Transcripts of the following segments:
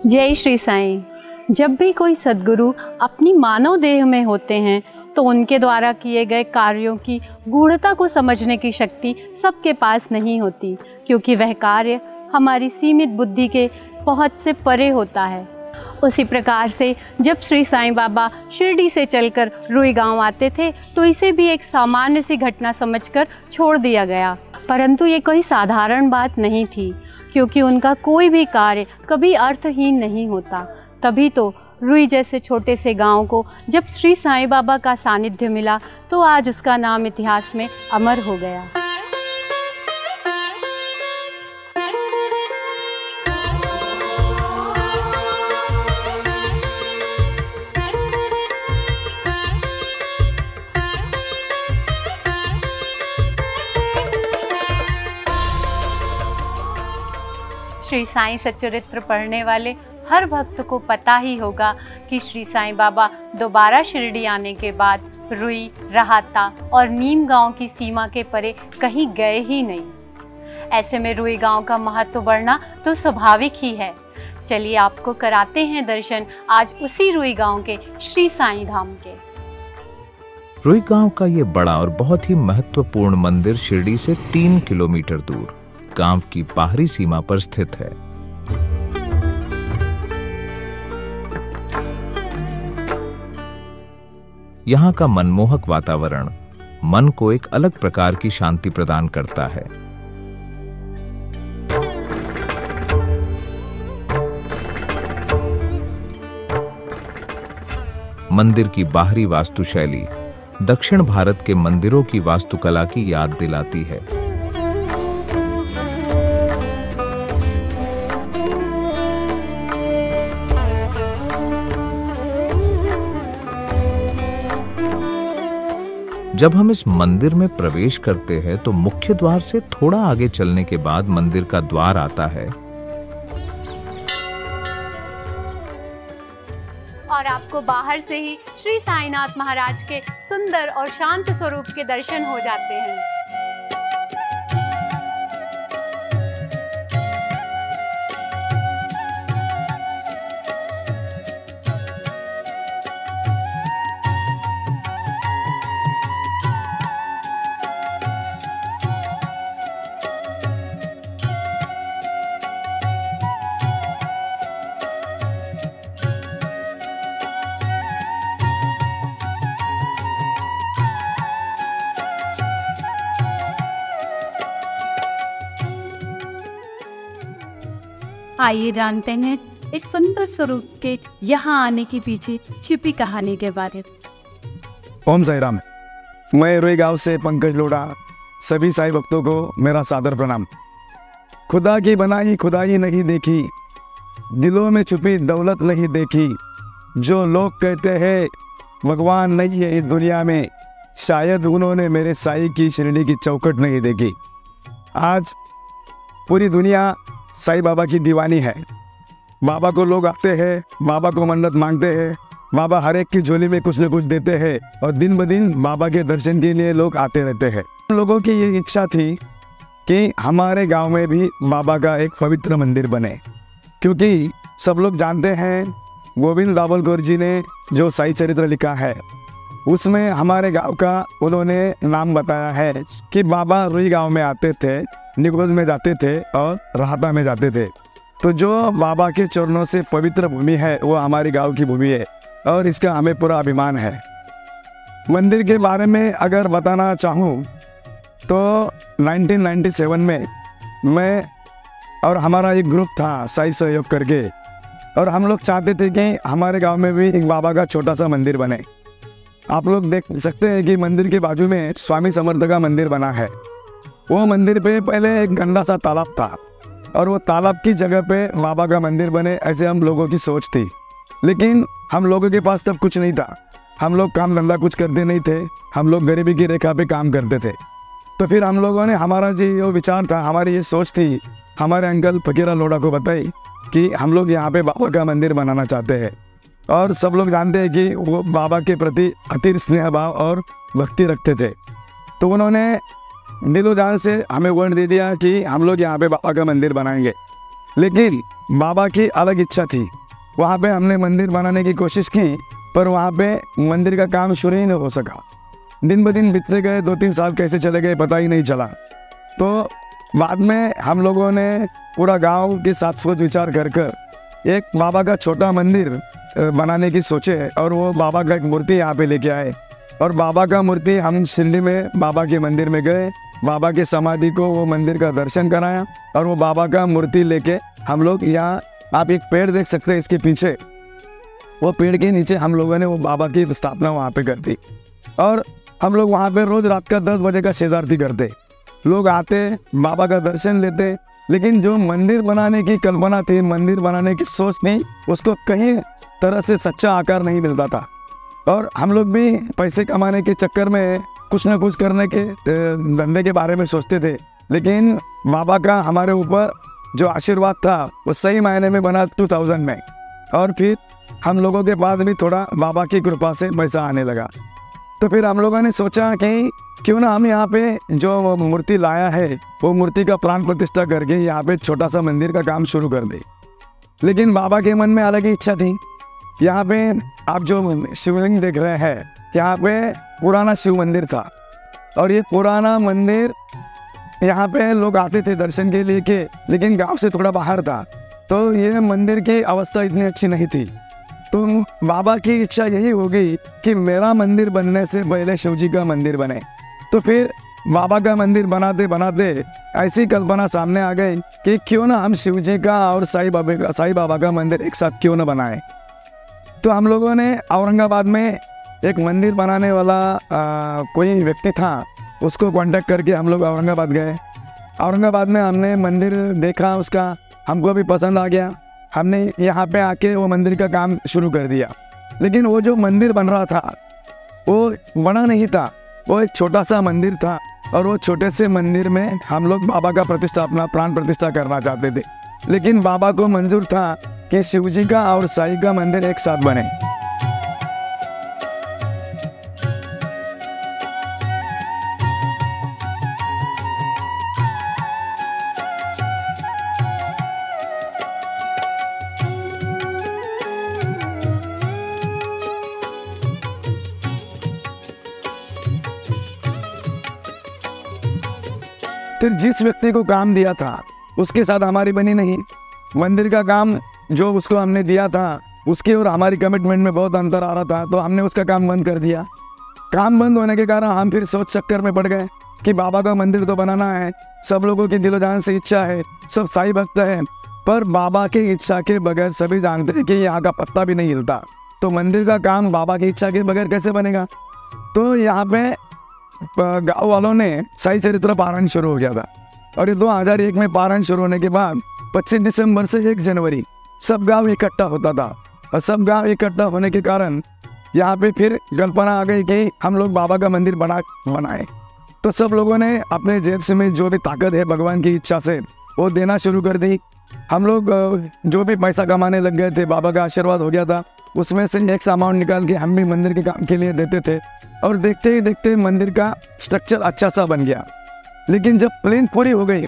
जय श्री साईं। जब भी कोई सद्गुरु अपनी मानव देह में होते हैं तो उनके द्वारा किए गए कार्यों की गूढ़ता को समझने की शक्ति सबके पास नहीं होती, क्योंकि वह कार्य हमारी सीमित बुद्धि के पहुँच से परे होता है। उसी प्रकार से जब श्री साईं बाबा शिरडी से चलकर रुई गांव आते थे तो इसे भी एक सामान्य सी घटना समझकर छोड़ दिया गया, परंतु ये कोई साधारण बात नहीं थी, क्योंकि उनका कोई भी कार्य कभी अर्थहीन नहीं होता। तभी तो रुई जैसे छोटे से गांव को जब श्री साईं बाबा का सानिध्य मिला तो आज उसका नाम इतिहास में अमर हो गया। श्री साईं सच्चरित्र पढ़ने वाले हर भक्त को पता ही होगा कि श्री साईं बाबा दोबारा शिरडी आने के बाद रुई, रहाता और नीम गांव की सीमा के परे कहीं गए ही नहीं। ऐसे में रुई गांव का महत्व बढ़ना तो स्वाभाविक ही है। चलिए आपको कराते हैं दर्शन आज उसी रुई गांव के श्री साईं धाम के। रुई गांव का ये बड़ा और बहुत ही महत्वपूर्ण मंदिर शिरडी से 3 किलोमीटर दूर गांव की बाहरी सीमा पर स्थित है। यहाँ का मनमोहक वातावरण मन को एक अलग प्रकार की शांति प्रदान करता है। मंदिर की बाहरी वास्तुशैली दक्षिण भारत के मंदिरों की वास्तुकला की याद दिलाती है। जब हम इस मंदिर में प्रवेश करते हैं तो मुख्य द्वार से थोड़ा आगे चलने के बाद मंदिर का द्वार आता है और आपको बाहर से ही श्री साईनाथ महाराज के सुंदर और शांत स्वरूप के दर्शन हो जाते हैं। आइए जानते हैं इस सुंदर स्वरूप के यहाँ आने के पीछे छिपी कहानी के बारे में। ओम साई राम। मैं रुई गांव से पंकज लोढ़ा। सभी साई भक्तों को मेरा सादर प्रणाम। खुदा की बनाई खुदाई नहीं देखी, दिलों में छुपी दौलत नहीं देखी। जो लोग कहते हैं भगवान नहीं है इस दुनिया में, शायद उन्होंने मेरे साई की शिरडी की चौखट नहीं देखी। आज पूरी दुनिया साई बाबा की दीवानी है। बाबा को लोग आते हैं, बाबा को मन्नत मांगते हैं, बाबा हर एक की झोली में कुछ न कुछ देते हैं और दिन ब दिन बाबा के दर्शन के लिए लोग आते रहते हैं। हम लोगों की ये इच्छा थी कि हमारे गांव में भी बाबा का एक पवित्र मंदिर बने, क्योंकि सब लोग जानते हैं गोविंद दाभोलकर जी ने जो साई चरित्र लिखा है उसमें हमारे गांव का उन्होंने नाम बताया है कि बाबा रुई गांव में आते थे, निगोज में जाते थे और राहता में जाते थे। तो जो बाबा के चरणों से पवित्र भूमि है वो हमारी गांव की भूमि है और इसका हमें पूरा अभिमान है। मंदिर के बारे में अगर बताना चाहूँ तो 1997 में मैं और हमारा एक ग्रुप था साई सहयोग करके, और हम लोग चाहते थे कि हमारे गांव में भी एक बाबा का छोटा सा मंदिर बने। आप लोग देख सकते हैं कि मंदिर के बाजू में स्वामी समर्थ का मंदिर बना है। वो मंदिर पे पहले एक गंदा सा तालाब था और वो तालाब की जगह पे बाबा का मंदिर बने, ऐसे हम लोगों की सोच थी। लेकिन हम लोगों के पास तब कुछ नहीं था, हम लोग काम धंधा कुछ करते नहीं थे, हम लोग गरीबी की रेखा पे काम करते थे। तो फिर हम लोगों ने, हमारा जो ये विचार था, हमारी ये सोच थी, हमारे अंकल फकीरा लोढ़ा को बताई कि हम लोग यहाँ पे बाबा का मंदिर बनाना चाहते हैं। और सब लोग जानते हैं कि वो बाबा के प्रति अति स्नेह भाव और भक्ति रखते थे। तो उन्होंने दिलो जान से हमें वर्ण दे दिया कि हम लोग यहाँ पे बाबा का मंदिर बनाएंगे। लेकिन बाबा की अलग इच्छा थी। वहाँ पे हमने मंदिर बनाने की कोशिश की, पर वहाँ पे मंदिर का काम शुरू ही नहीं हो सका। दिन ब दिन बीतते गए, 2-3 साल कैसे चले गए पता ही नहीं चला। तो बाद में हम लोगों ने पूरा गांव के साथ सोच विचार कर एक बाबा का छोटा मंदिर बनाने की सोचे, और वो बाबा का एक मूर्ति यहाँ पे लेके आए। और बाबा का मूर्ति हम शिरडी में बाबा के मंदिर में गए, बाबा के समाधि को वो मंदिर का दर्शन कराया, और वो बाबा का मूर्ति लेके हम लोग यहाँ, आप एक पेड़ देख सकते हैं इसके पीछे, वो पेड़ के नीचे हम लोगों ने वो बाबा की स्थापना वहाँ पे कर दी। और हम लोग वहाँ पे रोज़ रात का 10 बजे का शेजारती करते, लोग आते, बाबा का दर्शन लेते। लेकिन जो मंदिर बनाने की कल्पना थी, मंदिर बनाने की सोच थी, उसको कहीं तरह से सच्चा आकार नहीं मिलता था। और हम लोग भी पैसे कमाने के चक्कर में कुछ ना कुछ करने के धंधे के बारे में सोचते थे। लेकिन बाबा का हमारे ऊपर जो आशीर्वाद था वो सही मायने में बना 2000 में। और फिर हम लोगों के पास भी थोड़ा बाबा की कृपा से पैसा आने लगा। तो फिर हम लोगों ने सोचा कि क्यों ना हम यहाँ पे जो मूर्ति लाया है वो मूर्ति का प्राण प्रतिष्ठा करके यहाँ पे छोटा सा मंदिर का काम शुरू कर दे। लेकिन बाबा के मन में अलग ही इच्छा थी। यहाँ पे आप जो शिवलिंग देख रहे हैं, यहाँ पे पुराना शिव मंदिर था, और ये पुराना मंदिर यहाँ पे लोग आते थे दर्शन के लिए के, लेकिन गांव से थोड़ा बाहर था, तो ये मंदिर की अवस्था इतनी अच्छी नहीं थी। तो बाबा की इच्छा यही होगी कि मेरा मंदिर बनने से पहले शिव जी का मंदिर बने। तो फिर बाबा का मंदिर बनाते बनाते ऐसी कल्पना सामने आ गई कि क्यों ना हम शिव जी का और साईं बाबा का मंदिर एक साथ क्यों ना बनाए। तो हम लोगों ने औरंगाबाद में एक मंदिर बनाने वाला कोई व्यक्ति था, उसको कांटेक्ट करके हम लोग औरंगाबाद गए। औरंगाबाद में हमने मंदिर देखा, उसका हमको भी पसंद आ गया। हमने यहाँ पे आके वो मंदिर का काम शुरू कर दिया। लेकिन वो जो मंदिर बन रहा था वो बड़ा नहीं था, वो एक छोटा सा मंदिर था, और वो छोटे से मंदिर में हम लोग बाबा का प्रतिष्ठापना, प्राण प्रतिष्ठा करना चाहते थे। लेकिन बाबा को मंजूर था कि शिव जी का और साईं का मंदिर एक साथ बने। फिर जिस व्यक्ति को काम दिया था उसके साथ हमारी बनी नहीं। मंदिर का काम जो उसको हमने दिया था उसके और हमारी कमिटमेंट में बहुत अंतर आ रहा था, तो हमने उसका काम बंद कर दिया। काम बंद होने के कारण हम फिर सोच चक्कर में पड़ गए कि बाबा का मंदिर तो बनाना है, सब लोगों की दिलो जान से इच्छा है, सब साईं भक्त है, पर बाबा की इच्छा के बगैर सभी जानते हैं कि यहाँ का पत्ता भी नहीं हिलता, तो मंदिर का काम बाबा की इच्छा के बगैर कैसे बनेगा। तो यहाँ पे गाँव वालों ने साईं चरित्र पारायण शुरू हो गया था, और ये 2001 में पारायण शुरू होने के बाद 25 दिसंबर से 1 जनवरी सब गांव इकट्ठा होता था। और सब गांव इकट्ठा होने के कारण यहाँ पे फिर कल्पना आ गई कि हम लोग बाबा का मंदिर बनाए। तो सब लोगों ने अपने जेब से में जो भी ताकत है भगवान की इच्छा से वो देना शुरू कर दी। हम लोग जो भी पैसा कमाने लग गए थे, बाबा का आशीर्वाद हो गया था, उसमें से एक अमाउंट निकाल के हम भी मंदिर के काम के लिए देते थे। और देखते ही देखते मंदिर का स्ट्रक्चर अच्छा सा बन गया। लेकिन जब प्लान पूरी हो गई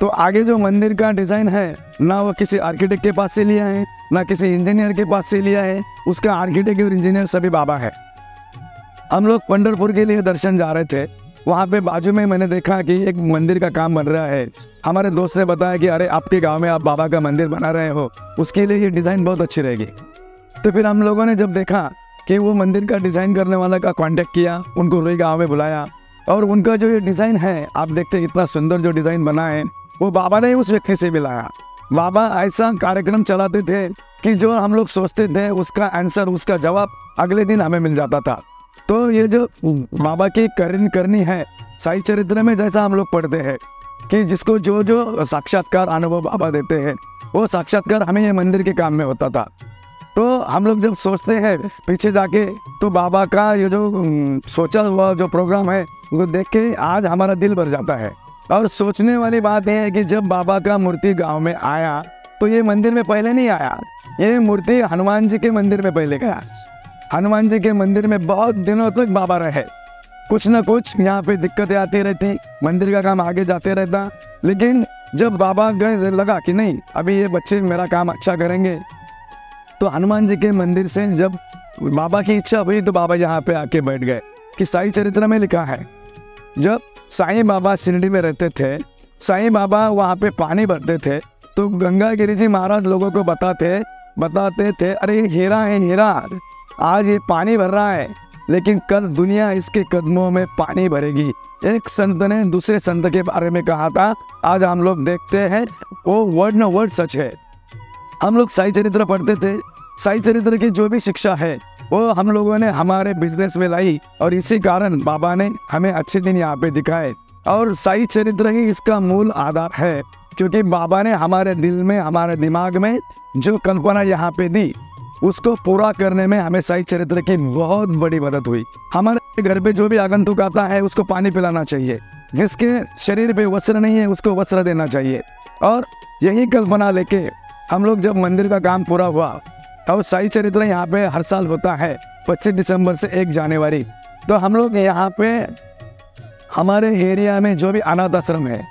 तो आगे जो मंदिर का डिज़ाइन है ना वो किसी आर्किटेक्ट के पास से लिया है, ना किसी इंजीनियर के पास से लिया है, उसका आर्किटेक्ट और इंजीनियर सभी बाबा है। हम लोग पंढरपुर के लिए दर्शन जा रहे थे, वहाँ पे बाजू में मैंने देखा कि एक मंदिर का काम बन रहा है। हमारे दोस्त ने बताया कि अरे आपके गांव में आप बाबा का मंदिर बना रहे हो, उसके लिए ये डिज़ाइन बहुत अच्छी रहेगी। तो फिर हम लोगों ने जब देखा कि वो मंदिर का डिज़ाइन करने वाला का कांटेक्ट किया, उनको रोई गाँव में बुलाया, और उनका जो ये डिज़ाइन है आप देखते इतना सुंदर जो डिज़ाइन बना है वो बाबा ने उस व्यक्ति से भी लाया। बाबा ऐसा कार्यक्रम चलाते थे कि जो हम लोग सोचते थे उसका आंसर, उसका जवाब अगले दिन हमें मिल जाता था। तो ये जो बाबा की करनी है साईं चरित्र में, जैसा हम लोग पढ़ते हैं कि जिसको जो जो साक्षात्कार अनुभव बाबा देते हैं वो साक्षात्कार हमें ये मंदिर के काम में होता था। तो हम लोग जब सोचते हैं पीछे जाके तो बाबा का ये जो सोचा हुआ जो प्रोग्राम है वो देख के आज हमारा दिल भर जाता है। और सोचने वाली बात यह है कि जब बाबा का मूर्ति गांव में आया तो ये मंदिर में पहले नहीं आया, ये मूर्ति हनुमान जी के मंदिर में पहले गया। हनुमान जी के मंदिर में बहुत दिनों तक बाबा रहे। कुछ ना कुछ यहाँ पे दिक्कतें आती रहती, मंदिर का काम आगे जाते रहता, लेकिन जब बाबा गए लगा कि नहीं अभी ये बच्चे मेरा काम अच्छा करेंगे, तो हनुमान जी के मंदिर से जब बाबा की इच्छा हुई तो बाबा यहाँ पे आके बैठ गए। कि साईं चरित्र में लिखा है जब साईं बाबा शिरडी में रहते थे, साईं बाबा वहाँ पे पानी भरते थे तो गंगागिरी जी महाराज लोगों को बताते थे अरे हीरा है हीरा, आज ये पानी भर रहा है लेकिन कल दुनिया इसके कदमों में पानी भरेगी। एक संत ने दूसरे संत के बारे में कहा था, आज हम लोग देखते हैं वो वर्ड न वर्ड सच है। हम लोग साईं चरित्र पढ़ते थे, साईं चरित्र की जो भी शिक्षा है वो हम लोगों ने हमारे बिजनेस में लाई और इसी कारण बाबा ने हमें अच्छे दिन यहाँ पे दिखाए। और साईं चरित्र ही इसका मूल आधार है, क्योंकि बाबा ने हमारे दिल में हमारे दिमाग में जो कल्पना यहाँ पे दी उसको पूरा करने में हमें साईं चरित्र की बहुत बड़ी मदद हुई। हमारे घर पे जो भी आगंतुक आता है उसको पानी पिलाना चाहिए, जिसके शरीर पे वस्त्र नहीं है उसको वस्त्र देना चाहिए। और यही कल्पना लेके हम लोग जब मंदिर का काम पूरा हुआ और साईं चरित्र यहाँ पे हर साल होता है 25 दिसंबर से 1 जनवरी, तो हम लोग यहाँ पे हमारे एरिया में जो भी अनाथ आश्रम है,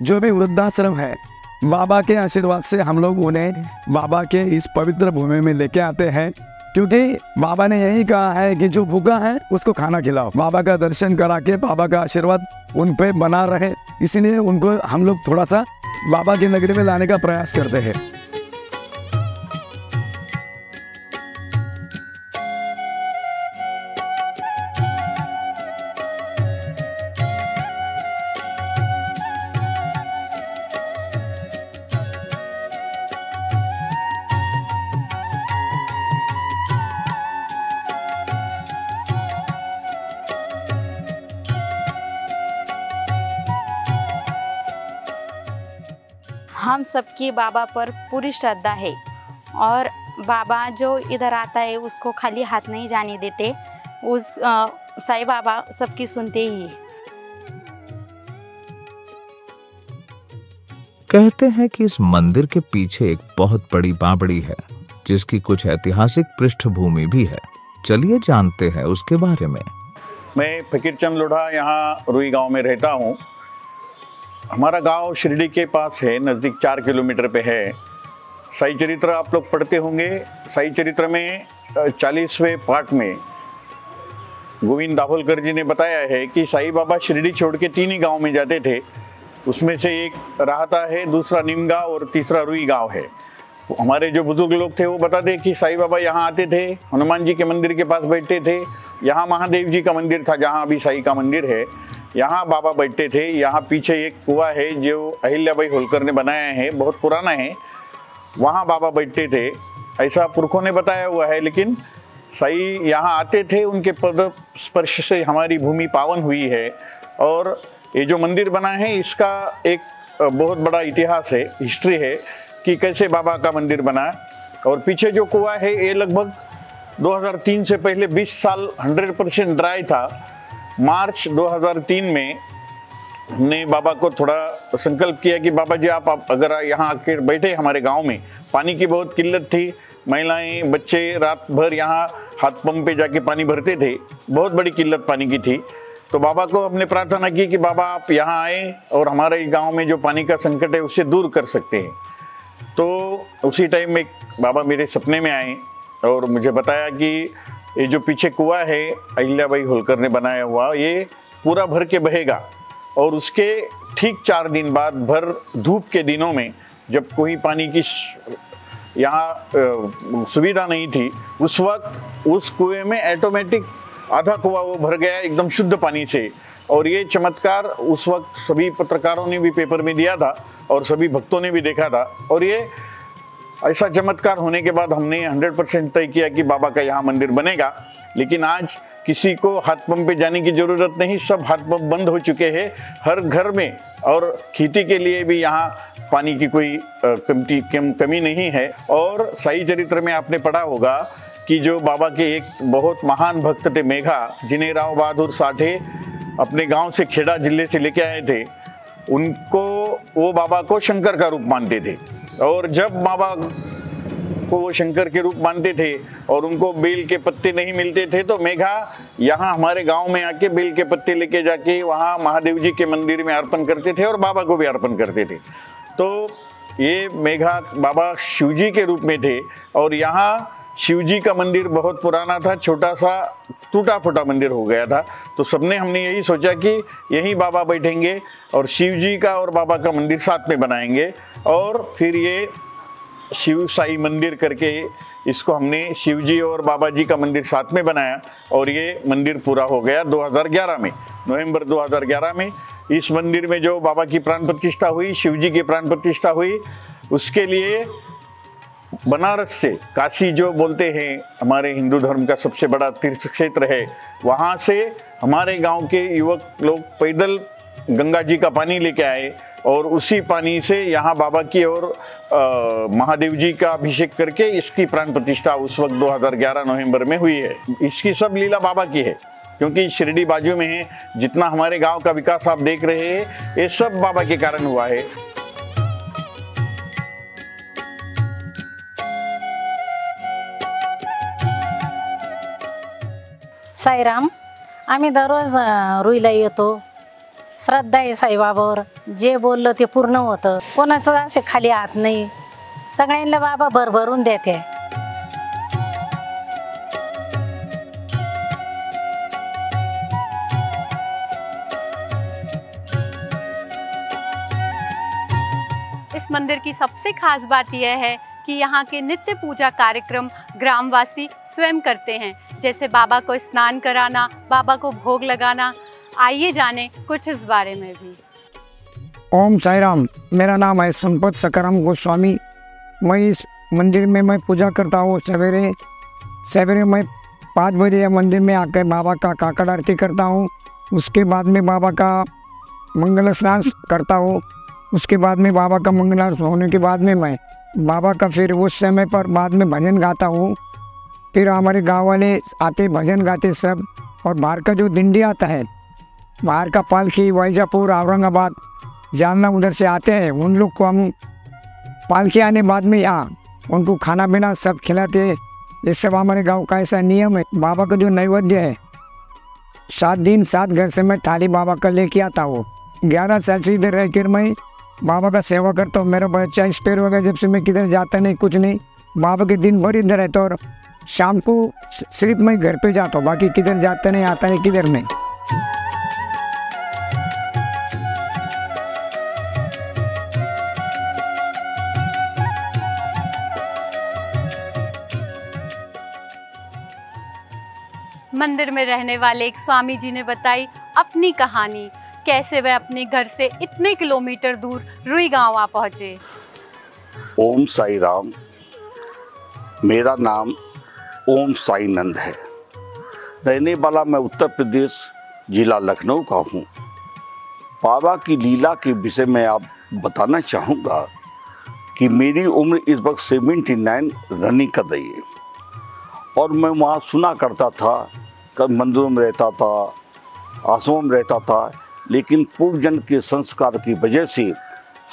जो भी वृद्धाश्रम है, बाबा के आशीर्वाद से हम लोग उन्हें बाबा के इस पवित्र भूमि में लेके आते हैं, क्योंकि बाबा ने यही कहा है कि जो भूखा है उसको खाना खिलाओ। बाबा का दर्शन करा के बाबा का आशीर्वाद उन पे बना रहे, इसलिए उनको हम लोग थोड़ा सा बाबा की नगरी में लाने का प्रयास करते हैं। हम सबकी बाबा पर पूरी श्रद्धा है और बाबा जो इधर आता है उसको खाली हाथ नहीं जाने देते। उस साईं बाबा सबकी सुनते ही है। कहते हैं कि इस मंदिर के पीछे एक बहुत बड़ी बावड़ी है जिसकी कुछ ऐतिहासिक पृष्ठभूमि भी है। चलिए जानते हैं उसके बारे में। मैं फकीरचंद लोढ़ा यहाँ रुई गांव में रहता हूँ। हमारा गांव शिरडी के पास है, नज़दीक 4 किलोमीटर पे है। साईं चरित्र आप लोग पढ़ते होंगे। साईं चरित्र में 40वें पाठ में गोविंद दाभोलकर जी ने बताया है कि साईं बाबा शिरडी छोड़ के 3 ही गांव में जाते थे। उसमें से एक राहता है, दूसरा नीम गाँव और तीसरा रुई गाँव है। हमारे जो बुजुर्ग लोग थे वो बताते हैं कि साईं बाबा यहाँ आते थे, हनुमान जी के मंदिर के पास बैठते थे। यहाँ महादेव जी का मंदिर था, जहाँ अभी साईं का मंदिर है, यहाँ बाबा बैठते थे। यहाँ पीछे एक कुआं है जो अहिल्याबाई होलकर ने बनाया है, बहुत पुराना है, वहाँ बाबा बैठते थे, ऐसा पुरखों ने बताया हुआ है। लेकिन साईं यहाँ आते थे, उनके पद स्पर्श से हमारी भूमि पावन हुई है। और ये जो मंदिर बना है इसका एक बहुत बड़ा इतिहास है, हिस्ट्री है कि कैसे बाबा का मंदिर बना। और पीछे जो कुआं है ये लगभग 2003 से पहले 20 साल 100% ड्राई था। मार्च 2003 में हमने बाबा को थोड़ा संकल्प किया कि बाबा जी आप अगर यहाँ आकर बैठे। हमारे गांव में पानी की बहुत किल्लत थी, महिलाएं बच्चे रात भर यहाँ हाथ पंप पे जाके पानी भरते थे, बहुत बड़ी किल्लत पानी की थी। तो बाबा को हमने प्रार्थना की कि बाबा आप यहाँ आए और हमारे गांव में जो पानी का संकट है उससे दूर कर सकते हैं। तो उसी टाइम में बाबा मेरे सपने में आए और मुझे बताया कि ये जो पीछे कुआं है अहिल्याबाई होलकर ने बनाया हुआ, ये पूरा भर के बहेगा। और उसके ठीक 4 दिन बाद भर धूप के दिनों में, जब कोई पानी की यहाँ सुविधा नहीं थी, उस वक्त उस कुएं में ऑटोमेटिक आधा कुआं वो भर गया एकदम शुद्ध पानी से। और ये चमत्कार उस वक्त सभी पत्रकारों ने भी पेपर में दिया था और सभी भक्तों ने भी देखा था। और ये ऐसा चमत्कार होने के बाद हमने 100% तय किया कि बाबा का यहाँ मंदिर बनेगा। लेकिन आज किसी को हाथ पंप पे जाने की ज़रूरत नहीं, सब हाथ पंप बंद हो चुके हैं हर घर में। और खेती के लिए भी यहाँ पानी की कोई कमी नहीं है। और साईं चरित्र में आपने पढ़ा होगा कि जो बाबा के एक बहुत महान भक्त थे मेघा, जिन्हें राव बहादुर साठे अपने गांव से खेड़ा जिले से लेके आए थे, उनको वो बाबा को शंकर का रूप मानते थे। और जब बाबा को वो शंकर के रूप मानते थे और उनको बेल के पत्ते नहीं मिलते थे, तो मेघा यहाँ हमारे गांव में आके बेल के पत्ते लेके जाके वहाँ महादेव जी के मंदिर में अर्पण करते थे और बाबा को भी अर्पण करते थे। तो ये मेघा बाबा शिवजी के रूप में थे और यहाँ शिवजी का मंदिर बहुत पुराना था, छोटा सा टूटा फूटा मंदिर हो गया था। तो सबने हमने यही सोचा कि यहीं बाबा बैठेंगे और शिवजी का और बाबा का मंदिर साथ में बनाएंगे और फिर ये शिव साई मंदिर करके इसको हमने शिवजी और बाबा जी का मंदिर साथ में बनाया और ये मंदिर पूरा हो गया 2011 में, नवंबर 2011 में। इस मंदिर में जो बाबा की प्राण प्रतिष्ठा हुई, शिवजी की प्राण प्रतिष्ठा हुई, उसके लिए बनारस से काशी जो बोलते हैं हमारे हिंदू धर्म का सबसे बड़ा तीर्थ क्षेत्र है, वहाँ से हमारे गांव के युवक लोग पैदल गंगा जी का पानी लेके आए और उसी पानी से यहाँ बाबा की और महादेव जी का अभिषेक करके इसकी प्राण प्रतिष्ठा उस वक्त 2011 नवंबर में हुई है। इसकी सब लीला बाबा की है, क्योंकि शिरडी बाजू में है। जितना हमारे गांव का विकास आप देख रहे हैं ये सब बाबा के कारण हुआ है। साईराम, आम्ही दररोज रुईला येतो। श्रद्धा आहे साईबाबावर, जे बोललं ते पूर्ण होतं। कोणाचं असे खाली हात नाही, सगळ्यांना बाबा भरभरून देते। इस मंदिर की सबसे खास बात यह है कि यहाँ के नित्य पूजा कार्यक्रम ग्रामवासी स्वयं करते हैं, जैसे बाबा को स्नान कराना, बाबा को भोग लगाना। आइए जाने कुछ इस बारे में भी। ओम साईराम, मेरा नाम है संपत सकाराम गोस्वामी। मैं इस मंदिर में मैं पूजा करता हूँ। सवेरे मैं 5 बजे या मंदिर में आकर बाबा का काकड़ आरती करता हूँ। उसके बाद में बाबा का मंगल स्नान करता हूँ। उसके बाद में बाबा का मंगल आरती होने के बाद में मैं बाबा का फिर उस समय पर बाद में भजन गाता हूँ। फिर हमारे गांव वाले आते भजन गाते सब, और बाहर का जो दिंडी आता है, बाहर का पालकी वैजापुर, औरंगाबाद, जालना उधर से आते हैं, उन लोग को हम पालकी आने बाद में यहाँ उनको खाना पीना सब खिलाते हैं। ये सब हमारे गांव का ऐसा नियम है। बाबा का जो नैवेद्य है 7 दिन 7 घर से मैं थाली बाबा का लेके आता हूँ। 11 साल से इधर रह कर मैं बाबा का सेवा करता हूँ। मेरा बच्चा स्पेयर हो गया, जब से मैं किधर जाता नहीं, कुछ नहीं। बाबा के दिन भर इधर रहता और शाम को सिर्फ मैं घर पे जाता हूँ, बाकी किधर जाता नहीं, आता नहीं, किधर नहीं। मंदिर में रहने वाले एक स्वामी जी ने बताई अपनी कहानी, कैसे वह अपने घर से इतने किलोमीटर दूर रुई गांव आ पहुंचे। ओम साई राम, मेरा नाम ओम साई नंद है। रहने वाला मैं उत्तर प्रदेश जिला लखनऊ का हूँ। बाबा की लीला के विषय में आप बताना चाहूँगा कि मेरी उम्र इस वक्त 79 रनिंग कर रही है और मैं वहाँ सुना करता था, कभी मंदिरों में रहता था, आश्रमों में रहता था, लेकिन पूर्व जन्म के संस्कार की वजह से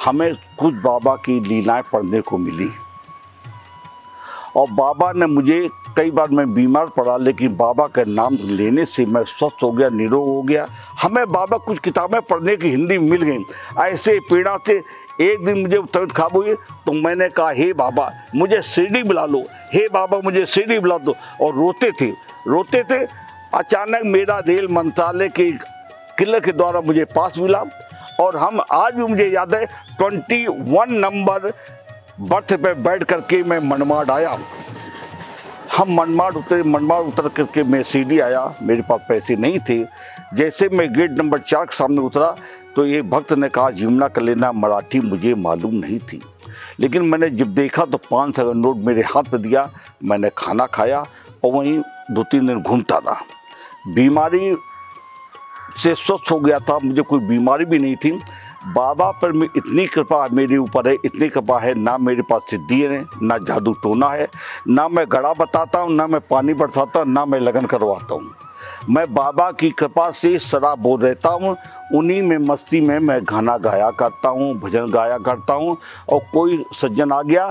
हमें कुछ बाबा की लीलाएं पढ़ने को मिली और बाबा ने मुझे, कई बार मैं बीमार पड़ा लेकिन बाबा का नाम लेने से मैं स्वस्थ हो गया, निरोग हो गया। हमें बाबा कुछ किताबें पढ़ने की हिंदी में मिल गई। ऐसे पीड़ा से एक दिन मुझे तबीयत खराब हुई तो मैंने कहा, हे बाबा मुझे शिरडी बुला लो, हे बाबा मुझे शिरडी बुला दो। और रोते थे। अचानक मेरा रेल मंत्रालय के किले के द्वारा मुझे पास मिला और हम आज भी मुझे याद है 21 नंबर बर्थ पे बैठ करके मैं मनमाड़ आया। हम मनमाड़ उतर करके मैं सीढ़ी आया। मेरे पास पैसे नहीं थे। जैसे मैं गेट नंबर 4 के सामने उतरा तो एक भक्त ने कहा, जिमना कर लेना। मराठी मुझे मालूम नहीं थी, लेकिन मैंने जब देखा तो 500 का नोट मेरे हाथ में दिया। मैंने खाना खाया और वहीं 2-3 दिन घूमता रहा। बीमारी से स्वस्थ हो गया था, मुझे कोई बीमारी भी नहीं थी। बाबा पर में इतनी कृपा मेरे ऊपर है, इतनी कृपा है, ना मेरे पास सिद्धि है, ना जादू टोना है, ना मैं गड़ा बताता हूँ, ना मैं पानी बरसाता हूँ, ना मैं लगन करवाता हूँ। मैं बाबा की कृपा से सदा बोल रहता हूँ। उन्हीं में मस्ती में मैं गाना गाया करता हूँ, भजन गाया करता हूँ। और कोई सज्जन आ गया,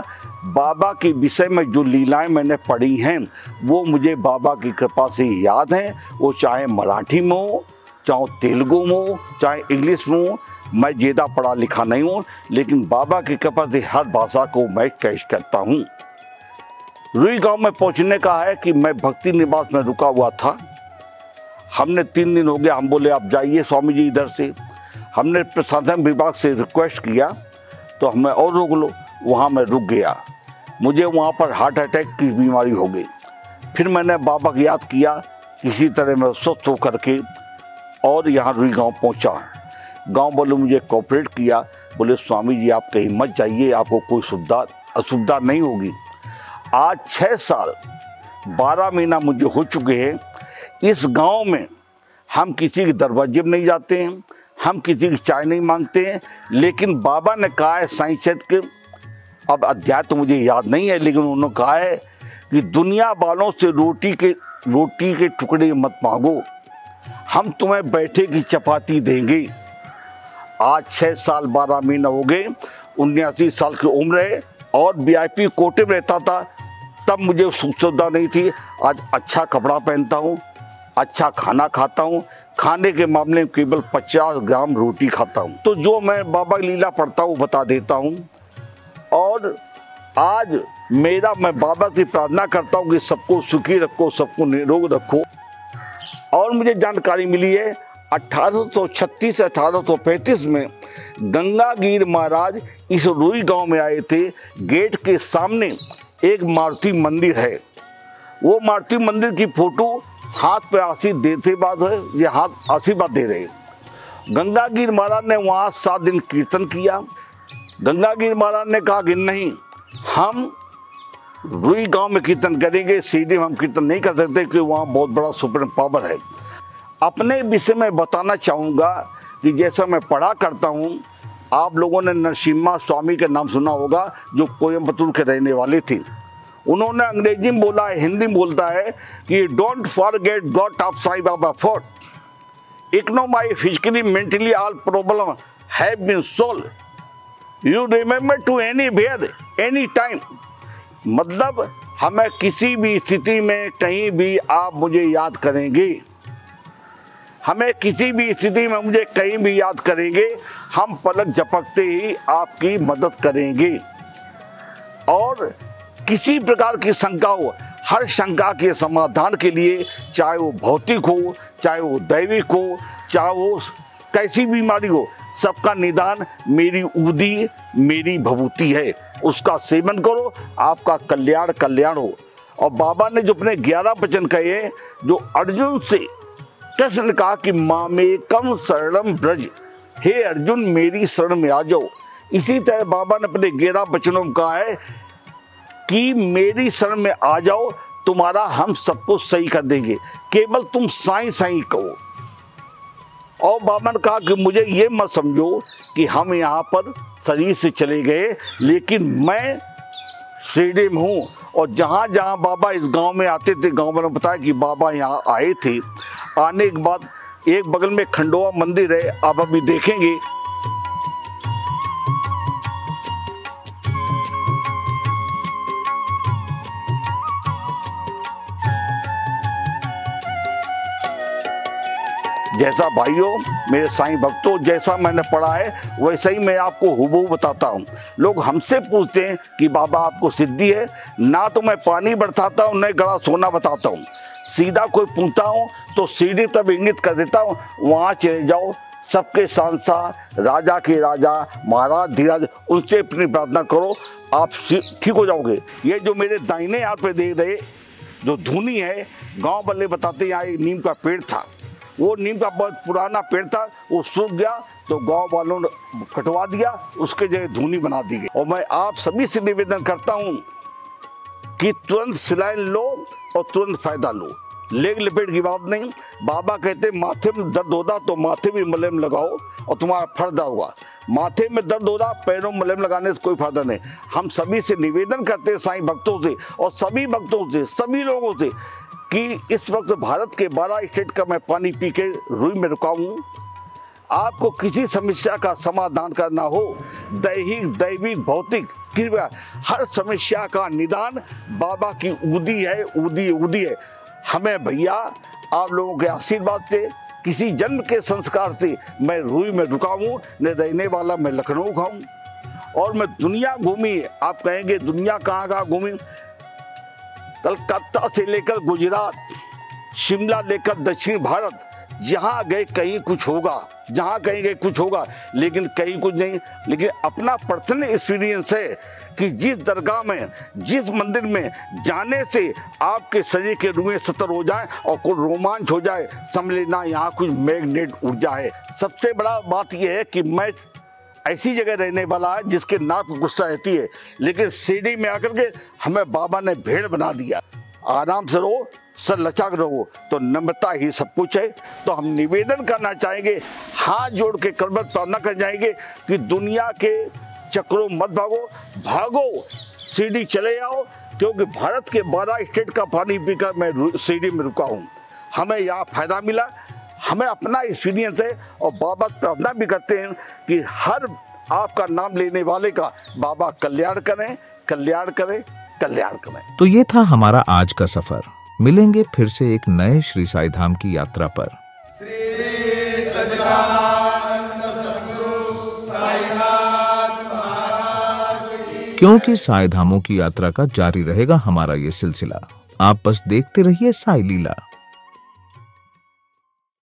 बाबा के विषय में जो लीलाएं मैंने पढ़ी हैं वो मुझे बाबा की कृपा से याद हैं। वो चाहे मराठी में हो, चाहे तेलुगु में हो, चाहे इंग्लिश में हो, मैं ज़्यादा पढ़ा लिखा नहीं हूँ, लेकिन बाबा की कृपा से हर भाषा को मैं कैच करता हूँ। रुई गांव में पहुँचने का है कि मैं भक्ति निवास में रुका हुआ था। हमने 3 दिन हो गया, हम बोले आप जाइए स्वामी जी इधर से। हमने प्रशासन विभाग से रिक्वेस्ट किया तो हमें और रोक लो, वहाँ मैं रुक गया। मुझे वहाँ पर हार्ट अटैक की बीमारी हो गई। फिर मैंने बाबा को याद किया, किसी तरह मैं स्वस्थ होकर के और यहाँ रुई गांव पहुँचा। गांव वालों मुझे कोऑपरेट किया, बोले स्वामी जी आप कहीं मत जाइए, आपको कोई असुविधा नहीं होगी। आज 6 साल 12 महीना मुझे हो चुके हैं। इस गांव में हम किसी के दरवाजे में नहीं जाते हैं, हम किसी की चाय नहीं मांगते हैं, लेकिन बाबा ने कहा है साईं चंद के, अब अध्याय तो मुझे याद नहीं है, लेकिन उन्होंने कहा है कि दुनिया वालों से रोटी के टुकड़े मत मांगो, हम तुम्हें बैठे की चपाती देंगे। आज 6 साल 12 महीना हो गए, 79 साल की उम्र है और VIP कोटे में रहता था, तब मुझे सुख सुविधा नहीं थी। आज अच्छा कपड़ा पहनता हूँ, अच्छा खाना खाता हूँ। खाने के मामले में केवल 50 ग्राम रोटी खाता हूँ। तो जो मैं बाबा की लीला पढ़ता हूँ बता देता हूँ। और आज मैं बाबा से प्रार्थना करता हूँ कि सबको सुखी रखो, सबको निरोग रखो। और मुझे जानकारी मिली है 1836 से 1835 में गंगागीर महाराज इस रुई गांव में आए थे। गेट के सामने एक मारुति मंदिर है, वो मारुति मंदिर की फोटो हाथ पे आशीर्वाद देते बाद है, ये हाथ आशीर्वाद दे रहे। गंगागीर महाराज ने वहाँ 7 दिन कीर्तन किया। गंगागीर महाराज ने कहा कि नहीं, हम रुई गांव में कीर्तन करेंगे, सीधे हम कीर्तन नहीं कर सकते क्योंकि वहाँ बहुत बड़ा सुप्रीम पावर है। अपने विषय में बताना चाहूँगा कि जैसा मैं पढ़ा करता हूँ, आप लोगों ने नरसिम्हा स्वामी के नाम सुना होगा, जो कोयम्बतूर के रहने वाले थे। उन्होंने अंग्रेजी में बोला है, हिंदी में बोलता है कि don't forget God of Sai Baba fort economy physically mentally all problem have been solve you remember to anywhere any time. मतलब हमें किसी भी स्थिति में कहीं भी आप मुझे याद करेंगे, हमें किसी भी स्थिति में मुझे कहीं भी याद करेंगे, हम पलक झपकते ही आपकी मदद करेंगे। और किसी प्रकार की शंका हो, हर शंका के समाधान के लिए, चाहे वो भौतिक हो, चाहे वो दैविक हो, चाहे वो कैसी बीमारी हो, सबका निदान मेरी उदी मेरी भभूति है। उसका सेवन करो, आपका कल्याण हो। और बाबा ने जो अपने 11 वचन कहे, जो अर्जुन से कृष्ण ने कहा कि मामेकम शरणम ब्रज, हे अर्जुन मेरी शरण में आ जाओ। इसी तरह बाबा ने अपने 11 वचनों में कहा है कि मेरी शरण में आ जाओ, तुम्हारा हम सबको सही कर देंगे, केवल तुम साईं साईं कहो। और बाबा ने कहा कि मुझे ये मत समझो कि हम यहाँ पर शरीर से चले गए, लेकिन मैं शिरडी में हूँ। और जहाँ जहाँ बाबा इस गांव में आते थे, गांव वालों ने बताया कि बाबा यहाँ आए थे। आने के बाद एक बगल में खंडोवा मंदिर है, आप अभी देखेंगे। जैसा भाइयों, मेरे साईं भक्तों, जैसा मैंने पढ़ा है वैसा ही मैं आपको हूबहू बताता हूँ। लोग हमसे पूछते हैं कि बाबा आपको सिद्धि है, ना तो मैं पानी बरसाता हूँ, न गड़ा सोना बताता हूँ। सीधा कोई पूछता हूँ तो सीधे तब इंगित कर देता हूँ, वहाँ चले जाओ, सबके शहंशाह, राजा के राजा, महाराज धीराज, उनसे अपनी प्रार्थना करो, आप ठीक हो जाओगे। ये जो मेरे दाहिने हाथ पे देख रहे जो धुनी है, गाँव वाले बताते यहाँ एक नीम का पेड़ था, वो नीम का बहुत पुराना पेड़ था, वो सूख गया तो गांव वालों ने कटवा दिया, उसके जगह धुनी बना दी गई। और मैं आप सभी से निवेदन करता हूं कि तुरंत सिलाइन लो और तुरंत फायदा लो, लेग लपेट की बात नहीं। बाबा कहते माथे में दर्द होता तो माथे में मलहम लगाओ और तुम्हारा फायदा होगा। माथे में दर्द हो रहा, पैरों में मलहम लगाने से कोई फायदा नहीं। हम सभी से निवेदन करते हैं, साईं भक्तों से और सभी भक्तों से, सभी लोगों से, कि इस वक्त भारत के 12 स्टेट का मैं पानी पी के रुई में रुका हूँ। आपको किसी समस्या का समाधान करना हो, दैहिक, दैविक, भौतिक, कृपया हर समस्या का निदान बाबा की उदी है, उदी है। हमें भैया आप लोगों के आशीर्वाद से किसी जन्म के संस्कार से मैं रुई में रुका हूँ, न रहने वाला मैं लखनऊ का हूँ। और मैं दुनिया घूमी, आप कहेंगे दुनिया कहाँ कहाँ घूमी, कलकत्ता से लेकर गुजरात, शिमला लेकर दक्षिण भारत, जहाँ गए कहीं कुछ होगा, जहाँ कहीं गए कुछ होगा, लेकिन कहीं कुछ नहीं। लेकिन अपना पर्सनल एक्सपीरियंस है कि जिस दरगाह में, जिस मंदिर में जाने से आपके शरीर के रुएं सतर हो जाए और कोई रोमांच हो जाए, समझ लेना यहाँ कुछ मैग्नेट ऊर्जा है। सबसे बड़ा बात यह है कि मैं ऐसी जगह रहने वाला है जिसके नाक पर गुस्सा रहती है, लेकिन शिरडी में आकर के हमें बाबा ने भेड़ बना दिया। आराम से रहो, सर लचक रहो, तो नम्रता ही सब कुछ है। तो हम निवेदन करना चाहेंगे, हाथ जोड़ के कलमत प्रार्थना कर जाएंगे कि दुनिया के चक्रों मत भागो, भागो शिरडी चले आओ, क्योंकि भारत के 12 स्टेट का पानी पीकर मैं शिरडी में रुका हूँ। हमें यहाँ फायदा मिला, हमें अपना एक्सपीरियंस है, और बाबा प्रार्थना भी करते हैं कि हर आपका नाम लेने वाले का बाबा कल्याण करें, कल्याण करें, कल्याण करें। तो ये था हमारा आज का सफर। मिलेंगे फिर से एक नए श्री साई धाम की यात्रा पर। क्योंकि साई धामों की यात्रा का जारी रहेगा हमारा ये सिलसिला। आप बस देखते रहिए साई लीला।